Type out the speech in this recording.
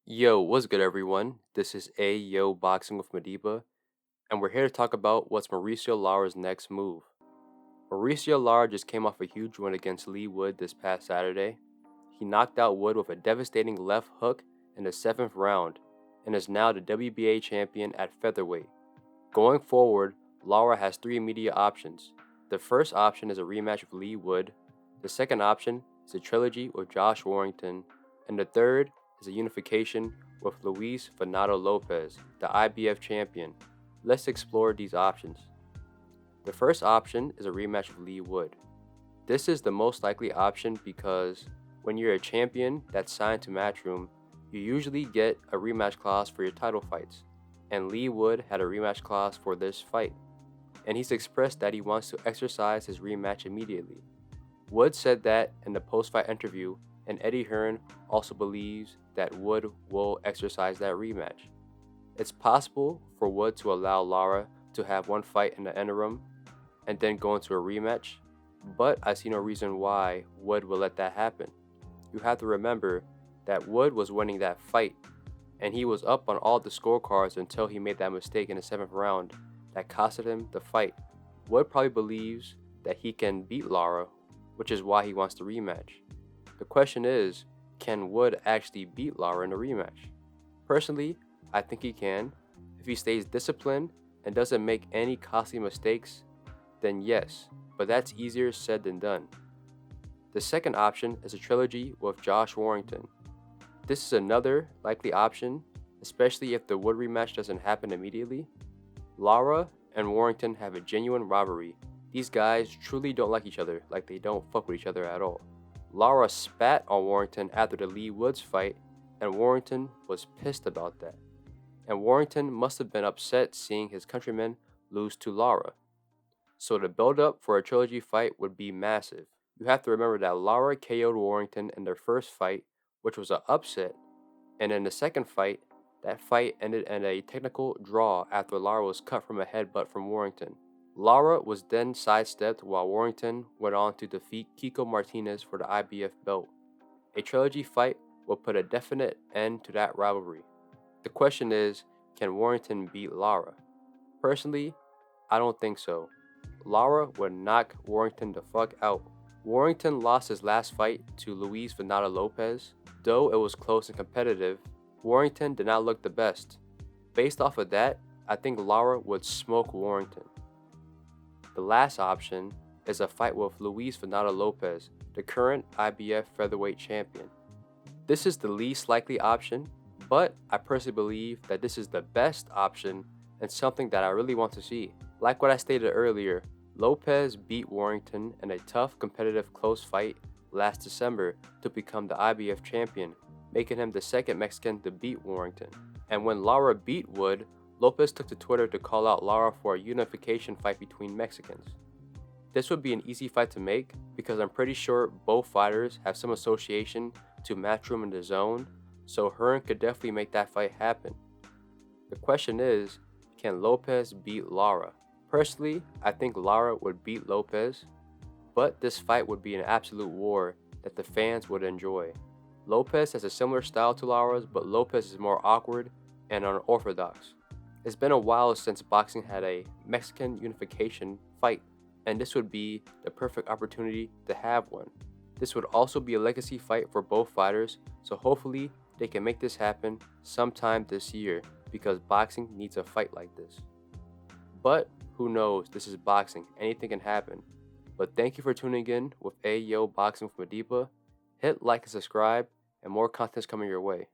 Yo, what's good, everyone? This is Yo Boxing with Madiba, and we're here to talk about what's Mauricio Lara's next move. Mauricio Lara just came off a huge win against Lee Wood this past Saturday. He knocked out Wood with a devastating left hook in the 7th round and is now the WBA champion at featherweight. Going forward, Lara has three immediate options. The first option is a rematch with Lee Wood, the second option is a trilogy with Josh Warrington, and the third is a unification with Luis Fernando Lopez, the IBF champion. Let's explore these options. The first option is a rematch with Lee Wood. This is the most likely option because when you're a champion that's signed to Matchroom, you usually get a rematch clause for your title fights, and Lee Wood had a rematch clause for this fight, and he's expressed that he wants to exercise his rematch immediately. Wood said that in the post-fight interview, and Eddie Hearn also believes that Wood will exercise that rematch. It's possible for Wood to allow Lara to have one fight in the interim and then go into a rematch, but I see no reason why Wood will let that happen. You have to remember that Wood was winning that fight, and he was up on all the scorecards until he made that mistake in the 7th round that costed him the fight. Wood probably believes that he can beat Lara, which is why he wants the rematch. The question is, can Wood actually beat Lara in a rematch? Personally, I think he can. If he stays disciplined and doesn't make any costly mistakes, then yes, but that's easier said than done. The second option is a trilogy with Josh Warrington. This is another likely option, especially if the Wood rematch doesn't happen immediately. Lara and Warrington have a genuine rivalry. These guys truly don't like each other, like they don't fuck with each other at all. Lara spat on Warrington after the Lee Woods fight, and Warrington was pissed about that. And Warrington must have been upset seeing his countrymen lose to Lara. So the build-up for a trilogy fight would be massive. You have to remember that Lara KO'd Warrington in their first fight, which was an upset, and in the second fight, that fight ended in a technical draw after Lara was cut from a headbutt from Warrington. Lara was then sidestepped while Warrington went on to defeat Kiko Martinez for the IBF belt. A trilogy fight will put a definite end to that rivalry. The question is, can Warrington beat Lara? Personally, I don't think so. Lara would knock Warrington the fuck out. Warrington lost his last fight to Luis Fernando Lopez. Though it was close and competitive, Warrington did not look the best. Based off of that, I think Lara would smoke Warrington. The last option is a fight with Luis Fernando Lopez, the current IBF featherweight champion. This is the least likely option, but I personally believe that this is the best option and something that I really want to see. Like what I stated earlier, Lopez beat Warrington in a tough, competitive, close fight last December to become the IBF champion, making him the second Mexican to beat Warrington. And when Lara beat Wood, Lopez took to Twitter to call out Lara for a unification fight between Mexicans. This would be an easy fight to make because I'm pretty sure both fighters have some association to Matchroom and DAZN, so Hearn could definitely make that fight happen. The question is, can Lopez beat Lara? Personally, I think Lara would beat Lopez, but this fight would be an absolute war that the fans would enjoy. Lopez has a similar style to Lara's, but Lopez is more awkward and unorthodox. It's been a while since boxing had a Mexican unification fight, and this would be the perfect opportunity to have one. This would also be a legacy fight for both fighters, so hopefully they can make this happen sometime this year because boxing needs a fight like this. But who knows, this is boxing, anything can happen. But thank you for tuning in with Yo Boxing with Madiba. Hit like and subscribe, and more content's coming your way.